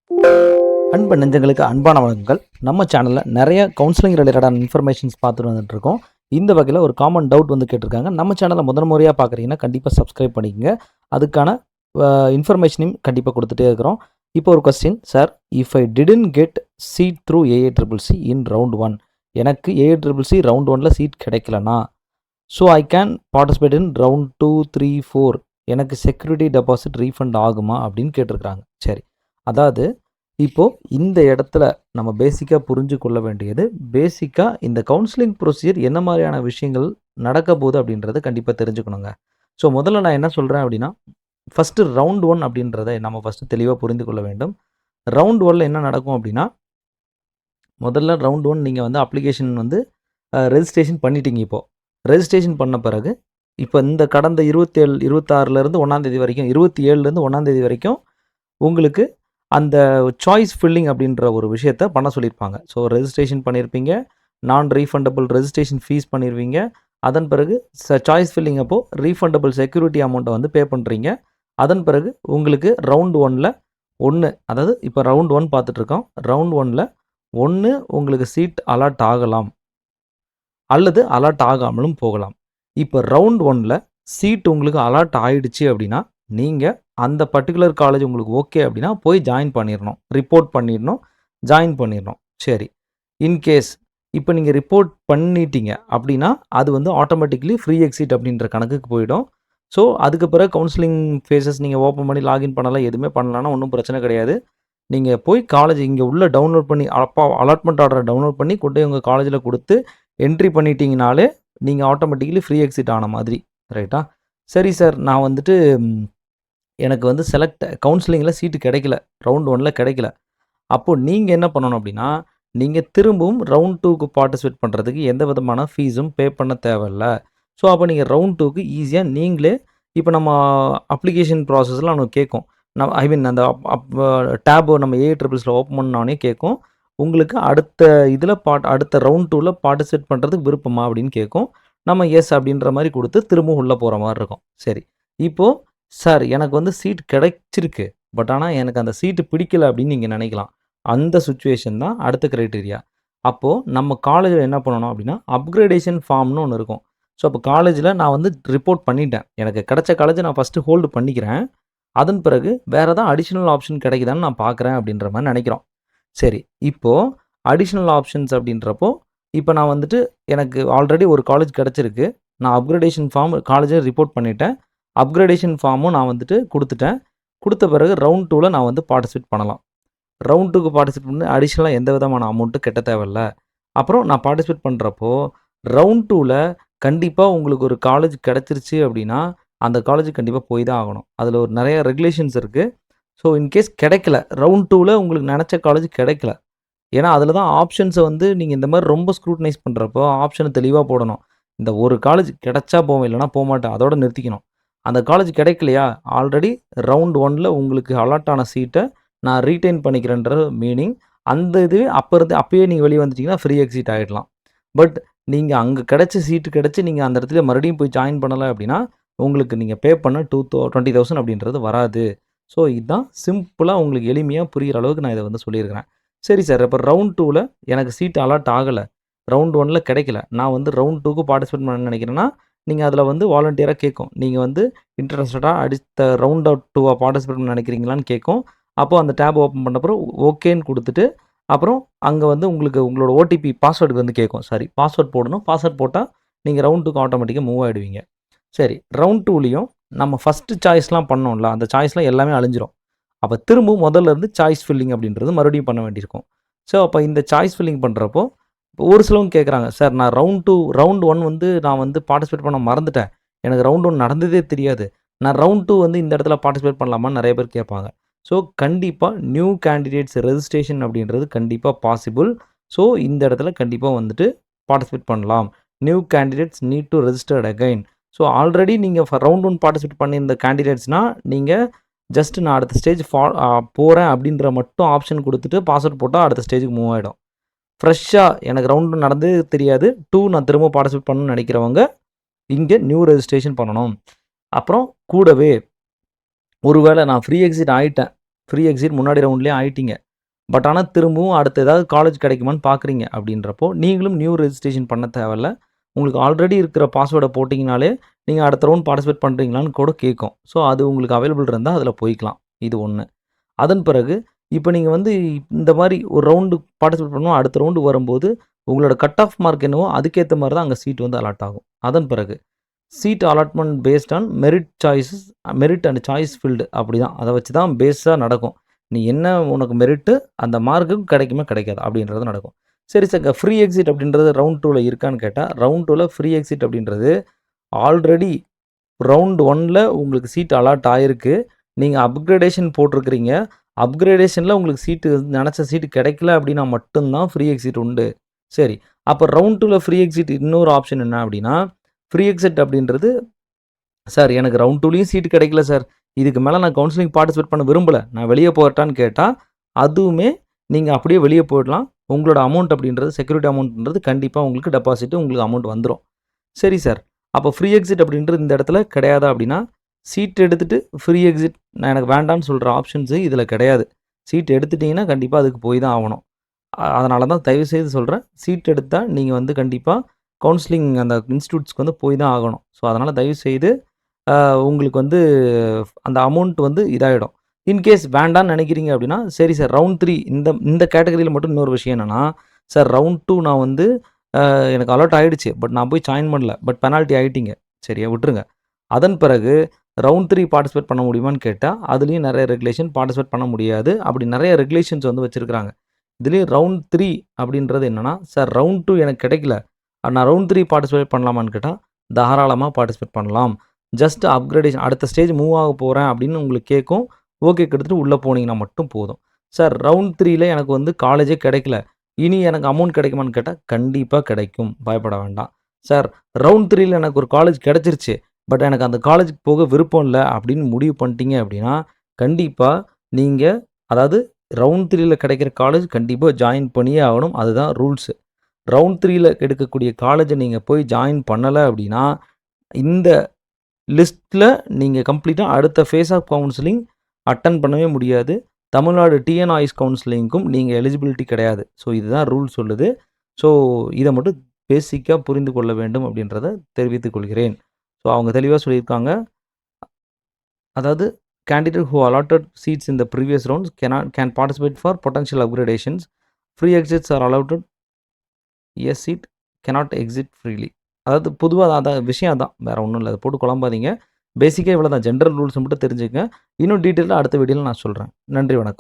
அன்பு நெஞ்சங்களுக்கு அன்பான வணக்கங்கள். நம்ம சேனலில் நிறைய கவுன்சிலிங் ரிலேட்டடான இன்ஃபர்மேஷன்ஸ் பார்த்துட்டு வந்துட்டுருக்கோம். இந்த வகையில் ஒரு காமன் டவுட் வந்து கேட்டிருக்காங்க. நம்ம சேனலை முறையாக பார்க்குறீங்கன்னா கண்டிப்பாக சப்ஸ்கிரைப் பண்ணிக்கங்க. அதுக்கான இன்ஃபர்மேஷனையும் கண்டிப்பாக கொடுத்துட்டே இருக்கிறோம். இப்போ ஒரு question, sir, if I didn't get seat through AICCC in round 1, எனக்கு ஏஐசிசிசி ரவுண்ட் 1ல் சீட் கிடைக்கலனா, so I can participate in round 2, 3, 4, எனக்கு செக்யூரிட்டி டெபாசிட் ரீஃபண்ட் ஆகுமா அப்படின்னு கேட்டிருக்கிறாங்க. சரி, அதாவது இப்போது இந்த இடத்துல நம்ம பேசிக்காக புரிஞ்சு கொள்ள வேண்டியது, பேசிக்காக இந்த கவுன்சிலிங் ப்ரொசீஜர் என்ன மாதிரியான விஷயங்கள் நடக்க போகுது அப்படின்றத கண்டிப்பாக தெரிஞ்சுக்கணுங்க. ஸோ முதல்ல நான் என்ன சொல்கிறேன் அப்படின்னா, ஃபஸ்ட்டு ரவுண்ட் 1 அப்படின்றத நம்ம ஃபஸ்ட்டு தெளிவாக புரிந்து கொள்ள வேண்டும். ரவுண்ட் 1ல் என்ன நடக்கும் அப்படின்னா, முதல்ல ரவுண்ட் 1 நீங்கள் வந்து அப்ளிகேஷன் வந்து ரெஜிஸ்ட்ரேஷன் பண்ணிட்டீங்க. இப்போது ரெஜிஸ்ட்ரேஷன் பண்ண பிறகு இப்போ இந்த கடந்த 27, 26லேருந்து 1 வரைக்கும், 27லேருந்து 1 வரைக்கும் உங்களுக்கு அந்த சாய்ஸ் ஃபில்லிங் அப்படின்ற ஒரு விஷயத்த பண்ண சொல்லியிருப்பாங்க. ஸோ ரெஜிஸ்ட்ரேஷன் பண்ணியிருப்பீங்க, நான் ரீஃபண்டபிள் ரெஜிஸ்ட்ரேஷன் ஃபீஸ் பண்ணிடுவீங்க. அதன் பிறகு சாய்ஸ் ஃபில்லிங் அப்போது ரீஃபண்டபிள் செக்யூரிட்டி அமௌண்ட்டை வந்து பே பண்ணுறீங்க. அதன் பிறகு உங்களுக்கு ரவுண்ட் 1ல் 1, அதாவது இப்போ ரவுண்ட் 1 பார்த்துட்ருக்கோம். ரவுண்ட் 1ல் 1 உங்களுக்கு சீட் அலாட் ஆகலாம், அல்லது அலாட் ஆகாமலும் போகலாம். இப்போ ரவுண்ட் 1ல் சீட் உங்களுக்கு அலாட் ஆயிடுச்சு அப்படின்னா, நீங்கள் அந்த பர்டிகுலர் காலேஜ் உங்களுக்கு ஓகே அப்படின்னா போய் ஜாயின் பண்ணிடணும், ரிப்போர்ட் பண்ணிடணும், ஜாயின் பண்ணிடணும். சரி, இன்கேஸ் இப்போ நீங்கள் ரிப்போர்ட் பண்ணிட்டீங்க அப்படின்னா அது வந்து ஆட்டோமேட்டிக்லி ஃப்ரீ எக்ஸிட் அப்படின்ற கணக்குக்கு போயிடும். ஸோ அதுக்கு பிறகு கவுன்சிலிங் ஃபேஸஸ் நீங்கள் ஓப்பன் பண்ணி லாகின் பண்ணலாம், எதுவுமே பண்ணலான்னா ஒன்றும் பிரச்சனை கிடையாது. நீங்கள் போய் காலேஜ் இங்கே உள்ள டவுன்லோட் பண்ணி அலாட்மெண்ட் ஆர்டரை டவுன்லோட் பண்ணி கொண்டு போய் உங்கள் காலேஜில் கொடுத்து என்ட்ரி பண்ணிட்டீங்கனாலே நீங்கள் ஆட்டோமேட்டிக்கலி ஃப்ரீ எக்ஸிட் ஆன மாதிரி. ரைட்டா? சரி சார், நான் வந்துட்டு எனக்கு வந்து கவுன்சிலிங்கில் சீட்டு கிடைக்கல, ரவுண்ட் 1ல் கிடைக்கல. அப்போது நீங்கள் என்ன பண்ணணும் அப்படின்னா, நீங்கள் திரும்பவும் ரவுண்ட் 2க்கு பார்ட்டிசிபேட் பண்ணுறதுக்கு எந்த விதமான ஃபீஸும் பே பண்ண தேவையில்ல. ஸோ அப்போ நீங்கள் ரவுண்ட் 2க்கு ஈஸியாக நீங்களே, இப்போ நம்ம அப்ளிகேஷன் ப்ராசஸ்லாம் ஒன்று கேட்கும். ஐ மீன் அந்த டேபோ நம்ம ஏஐசிசிசியில் ஓப்பன் பண்ணோடனே கேட்கும், உங்களுக்கு அடுத்த இதில் அடுத்த ரவுண்ட் 2ல் பார்ட்டிசிபேட் பண்ணுறதுக்கு விருப்பமா அப்படின்னு கேட்கும். நம்ம எஸ் அப்படின்ற மாதிரி கொடுத்து திரும்பவும் உள்ளே போகிற மாதிரி இருக்கும். சரி, இப்போது சார் எனக்கு வந்து சீட் கிடைச்சிருக்கு, பட் ஆனால் எனக்கு அந்த சீட்டு பிடிக்கல அப்படின்னு நீங்கள் நினைக்கலாம். அந்த சுச்சுவேஷன் தான் அடுத்த க்ரைட்டீரியா. அப்போது நம்ம காலேஜில் என்ன பண்ணணும் அப்படின்னா, அப்கிரேடேஷன் ஃபார்ம்னு ஒன்று இருக்கும். ஸோ அப்போ காலேஜில் நான் வந்து ரிப்போர்ட் பண்ணிட்டேன், எனக்கு கிடைச்ச காலேஜை நான் ஃபஸ்ட்டு ஹோல்டு பண்ணிக்கிறேன், அதன் பிறகு வேறு ஏதாவது அடிஷ்னல் ஆப்ஷன் கிடைக்குதான்னு நான் பார்க்குறேன் அப்படின்ற மாதிரி நினைக்கிறோம். சரி, இப்போது அடிஷ்னல் ஆப்ஷன்ஸ் அப்படின்றப்போ, இப்போ நான் வந்துட்டு எனக்கு ஆல்ரெடி ஒரு காலேஜ் கிடச்சிருக்கு, நான் அப்கிரேடேஷன் ஃபார்ம் காலேஜை ரிப்போர்ட் பண்ணிட்டேன், அப்கிரேடேஷன் ஃபார்மும் நான் வந்துட்டு கொடுத்துட்டேன். கொடுத்த பிறகு ரவுண்ட் 2ல் நான் வந்து பார்ட்டிசிபேட் பண்ணலாம். ரவுண்ட் 2க்கு பார்ட்டிசிபேட் பண்ணி அடிஷ்னலாக எந்த விதமான அமௌண்ட்டும் கட்ட தேவையில்ல. அப்புறம் நான் பார்ட்டிசிபேட் பண்ணுறப்போ ரவுண்ட் 2ல் கண்டிப்பாக உங்களுக்கு ஒரு காலேஜ் கிடச்சிருச்சு அப்படின்னா, அந்த காலேஜுக்கு கண்டிப்பாக போய் தான் ஆகணும். அதில் ஒரு நிறைய ரெகுலேஷன்ஸ் இருக்குது. ஸோ இன்கேஸ் கிடைக்கல, ரவுண்ட் 2ல் உங்களுக்கு நினச்ச காலேஜ் கிடைக்கல, ஏன்னா அதில் தான் ஆப்ஷன்ஸை வந்து நீங்கள் இந்த மாதிரி ரொம்ப ஸ்க்ரூட்டனைஸ் பண்ணுறப்போ ஆப்ஷனை தெளிவாக போடணும். இந்த ஒரு காலேஜ் கிடைச்சா போவேன், இல்லைனா போகமாட்டேன், அதோட நிறுத்திக்கணும். அந்த காலேஜ் கிடைக்கலையா, ஆல்ரெடி ரவுண்ட் 1ல் உங்களுக்கு அலாட் ஆன சீட்டை நான் ரீட்டைன் பண்ணிக்கிறேன்ற மீனிங். அந்த இது அப்பயே நீங்கள் வெளியே வந்துட்டிங்கன்னா ஃப்ரீ எக்ஸிட் ஆகிடலாம். பட் நீங்கள் அங்கே கிடைச்ச சீட்டு கிடச்சி நீங்கள் அந்த இடத்துல மறுபடியும் போய் ஜாயின் பண்ணலை அப்படின்னா உங்களுக்கு நீங்கள் பே பண்ண 20,000 அப்படின்றது வராது. ஸோ இதுதான் சிம்பிளாக உங்களுக்கு எளிமையாக புரிகிற அளவுக்கு நான் இதை வந்து சொல்லியிருக்கிறேன். சரி சார், இப்போ ரவுண்ட் 2ல் எனக்கு சீட்டு அலாட் ஆகலை, ரவுண்ட் 1ல் கிடைக்கல, நான் வந்து ரவுண்ட் 2க்கு பார்ட்டிசிபேட் பண்ண நினைக்கிறேன்னா நீங்கள் அதில் வந்து வாலண்டியராக கேட்கும், நீங்கள் வந்து இன்ட்ரெஸ்டடாக அடுத்த ரவுண்ட் 2 பார்ட்டிசிபேட் பண்ண நினைக்கிறீங்களான்னு கேட்கும். அப்போது அந்த டேப் ஓப்பன் பண்ண அப்புறம் ஓகேன்னு கொடுத்துட்டு, அப்புறம் அங்கே வந்து உங்களுக்கு உங்களோட ஓடிபி பாஸ்வேர்டு வந்து கேட்கும். சரி, பாஸ்வேர்ட் போடணும். பாஸ்வேர்ட் போட்டால் நீங்கள் ரவுண்ட் 2க்கு ஆட்டோமேட்டிக்காக மூவ் ஆகிடுவீங்க. சரி, ரவுண்ட் 2லேயும் நம்ம ஃபஸ்ட்டு சாய்ஸ்லாம் பண்ணோம்ல, அந்த சாய்ஸ்லாம் எல்லாமே அழிஞ்சிரும். அப்போ திரும்பவும் முதல்ல இருந்து சாய்ஸ் ஃபில்லிங் அப்படின்றது மறுபடியும் பண்ண வேண்டியிருக்கும். ஸோ அப்போ இந்த சாய்ஸ் ஃபில்லிங் பண்ணுறப்போ ஒரு சிலவங்க கேட்குறாங்க, சார் நான் ரவுண்ட் 1 வந்து நான் வந்து பார்ட்டிசிபேட் பண்ண மறந்துட்டேன், எனக்கு ரவுண்ட் 1 நடந்ததே தெரியாது, நான் ரவுண்ட் 2 வந்து இந்த இடத்துல பார்ட்டிசிபேட் பண்ணலாமான்னு நிறைய பேர் கேட்பாங்க. ஸோ கண்டிப்பாக நியூ கேண்டிடேட்ஸ் ரெஜிஸ்ட்ரேஷன் அப்படின்றது கண்டிப்பாக பாசிபிள். ஸோ இந்த இடத்துல கண்டிப்பாக வந்துட்டு பார்ட்டிசிபேட் பண்ணலாம். New candidates need to registered again. So already நீங்கள் ரவுண்ட் 1 பார்ட்டிசிபேட் பண்ணியிருந்த கேண்டிடேட்ஸ்னால் நீங்கள் ஜஸ்ட் நான் அடுத்த ஸ்டேஜ் போகிறேன் அப்படின்ற மட்டும் ஆப்ஷன் கொடுத்துட்டு பாஸ்வேர்ட் போட்டால் அடுத்த ஸ்டேஜுக்கு மூவ் ஆகிடும். ஃப்ரெஷ்ஷாக எனக்கு ரவுண்டு நடந்தே தெரியாது, 2 நான் திரும்ப பார்ட்டிசிபேட் பண்ணணும்னு நினைக்கிறவங்க இங்கே நியூ ரெஜிஸ்ட்ரேஷன் பண்ணணும். அப்புறம் கூடவே ஒருவேளை நான் ஃப்ரீ எக்ஸிட் ஆகிட்டேன், ஃப்ரீ எக்ஸிட் முன்னாடி ரவுண்ட்லேயே ஆயிட்டீங்க. பட் ஆனால் திரும்பவும் அடுத்த ஏதாவது காலேஜ் கிடைக்குமான்னு பார்க்குறீங்க அப்படின்றப்போ நீங்களும் நியூ ரெஜிஸ்ட்ரேஷன் பண்ண தேவையில்ல. உங்களுக்கு ஆல்ரெடி இருக்கிற பாஸ்வேர்டை போட்டிங்கனாலே நீங்கள் அடுத்த ரவுண்ட் பார்ட்டிசிபேட் பண்ணுறீங்களான்னு கூட கேட்கும். ஸோ அது உங்களுக்கு அவைலபிள் இருந்தால் அதில் போய்க்கலாம். இது ஒன்று. அதன் பிறகு இப்போ நீங்கள் வந்து இந்த மாதிரி ஒரு ரவுண்டு பார்ட்டிசிபேட் பண்ணணும், அடுத்த ரவுண்டு வரும்போது உங்களோட கட் ஆஃப் மார்க் என்னவோ அதுக்கேற்ற மாதிரி தான் அங்கே சீட் வந்து அலாட் ஆகும். அதன் பிறகு seat allotment based on merit and choice filled அப்படி தான். அதை வச்சு தான் பேஸாக நடக்கும். நீ என்ன உனக்கு மெரிட்டு அந்த மார்க்கும் கிடைக்குமா கிடைக்காது அப்படின்றது நடக்கும். சரி சார், ஃப்ரீ எக்ஸிட் அப்படின்றது ரவுண்ட் 2ல் இருக்கான்னு கேட்டால், ரவுண்ட் 2ல் ஃப்ரீ எக்ஸிட் அப்படின்றது ஆல்ரெடி ரவுண்ட் 1ல் உங்களுக்கு சீட் அலாட் ஆகிருக்கு. நீங்கள் அப்கிரேடேஷன் போட்டிருக்கிறீங்க. அப்கிரேடேஷனில் உங்களுக்கு சீட்டு நினச்ச சீட்டு கிடைக்கல அப்படின்னா மட்டும்தான் ஃப்ரீ எக்ஸிட் உண்டு. சரி, அப்போ ரவுண்ட் 2ல் ஃப்ரீ எக்ஸிட் இன்னொரு ஆப்ஷன் என்ன அப்படின்னா, ஃப்ரீ எக்ஸிட் அப்படின்றது சார் எனக்கு ரவுண்ட் 2லேயும் சீட்டு கிடைக்கல சார், இதுக்கு மேலே நான் கவுன்சிலிங் பார்ட்டிசிபேட் பண்ண விரும்பலை, நான் வெளியே போகட்டான்னு கேட்டால் அதுவுமே நீங்கள் அப்படியே வெளியே போயிடலாம். உங்களோட அமௌண்ட் அப்படின்றது செக்யூரிட்டி அமௌண்ட்ன்றது கண்டிப்பாக உங்களுக்கு டெபாசிட்டு உங்களுக்கு அமௌண்ட் வந்துடும். சரி சார், அப்போ ஃப்ரீ எக்ஸிட் அப்படின்றது இந்த இடத்துல கிடையாதா அப்படின்னா, சீட் எடுத்துகிட்டு ஃப்ரீ எக்ஸிட் நான் எனக்கு வேண்டான்னு சொல்கிற ஆப்ஷன்ஸு இதில் கிடையாது. சீட் எடுத்துட்டிங்கன்னா கண்டிப்பாக அதுக்கு போய் தான் ஆகணும். அதனால தான் தயவுசெய்து சொல்கிறேன், சீட் எடுத்தால் நீங்கள் வந்து கண்டிப்பாக கவுன்சிலிங் அந்த இன்ஸ்டியூட்ஸ்க்கு வந்து போய் தான் ஆகணும். ஸோ அதனால் தயவுசெய்து உங்களுக்கு வந்து அந்த அமௌண்ட் வந்து இதாகிடும். இன்கேஸ் வேண்டான்னு நினைக்கிறீங்க அப்படின்னா, சரி சார் ரவுண்ட் 3 இந்த கேட்டகரியில் மட்டும் இன்னொரு விஷயம் என்னென்னா, சார் ரவுண்ட் 2 நான் வந்து எனக்கு அலாட் ஆகிடுச்சு, பட் நான் போய் ஜாயின் பண்ணல, பட் பெனால்ட்டி ஆகிட்டீங்க, சரியா விட்டுருங்க. அதன் பிறகு ரவுண்ட் 3 பார்ட்டிசிபேட் பண்ண முடியுமான்னு கேட்டால் அதுலேயும் நிறைய ரெகுலேஷன் பார்ட்டிசிபேட் பண்ண முடியாது. அப்படி நிறைய ரெகுலேஷன்ஸ் வந்து வச்சுருக்கிறாங்க. இதுலேயும் ரவுண்ட் 3 அப்படின்றது என்னென்னா, சார் ரவுண்ட் 2 எனக்கு கிடைக்கல, நான் ரவுண்ட் 3 பார்ட்டிசிபேட் பண்ணலாமான்னு கேட்டால் தாராளமாக பார்ட்டிசிபேட் பண்ணலாம். ஜஸ்ட் அப்கிரேடேஷன் அடுத்த ஸ்டேஜ் மூவ் ஆக போகிறேன் அப்படின்னு உங்களுக்கு கேட்கும். ஓகே எடுத்துகிட்டு உள்ளே போனீங்கன்னா மட்டும் போதும். சார் ரவுண்ட் 3ல் எனக்கு வந்து காலேஜே கிடைக்கல, இனி எனக்கு அமௌண்ட் கிடைக்குமான்னு கேட்டால் கண்டிப்பாக கிடைக்கும், பயப்பட வேண்டாம். சார் ரவுண்ட் 3ல் எனக்கு ஒரு காலேஜ் கிடச்சிருச்சு, பட் எனக்கு அந்த காலேஜுக்கு போக விருப்பம் இல்லை அப்படின்னு முடிவு பண்ணிட்டீங்க அப்படின்னா கண்டிப்பாக நீங்கள் அதாவது ரவுண்ட் 3ல் கிடைக்கிற காலேஜ் கண்டிப்பாக ஜாயின் பண்ணியே ஆகணும். அதுதான் ரூல்ஸு. ரவுண்ட் 3ல் எடுக்கக்கூடிய காலேஜை நீங்கள் போய் ஜாயின் பண்ணலை அப்படின்னா இந்த லிஸ்ட்டில் நீங்கள் கம்ப்ளீட்டாக அடுத்த ஃபேஸ் ஆஃப் கவுன்சிலிங் அட்டன் பண்ணவே முடியாது. தமிழ்நாடு டிஎன்ஆய்ஸ் கவுன்சிலிங்க்கும் நீங்கள் எலிஜிபிலிட்டி கிடையாது. ஸோ இதுதான் ரூல் சொல்லுது. ஸோ இதை மட்டும் பேசிக்காக புரிந்து கொள்ள வேண்டும் அப்படின்றத தெரிவித்துக் கொள்கிறேன். ஸோ அவங்க தெளிவாக சொல்லியிருக்காங்க. அதாவது candidate who allotted seats in the previous rounds can participate for potential upgradations. Free exits are allowed. A seat cannot exit freely. அதாவது பொதுவாக அதான் விஷயம் அதான், வேறு ஒன்றும் இல்லை, அதை போட்டு குழம்பாதீங்க. பேசிக்காக இவ்வளோ தான், ஜென்ரல் ரூல்ஸ் மட்டும் தெரிஞ்சுக்கங்க. இன்னும் டீட்டெயிலாக அடுத்த வீடியோவில் நான் சொல்கிறேன். நன்றி, வணக்கம்.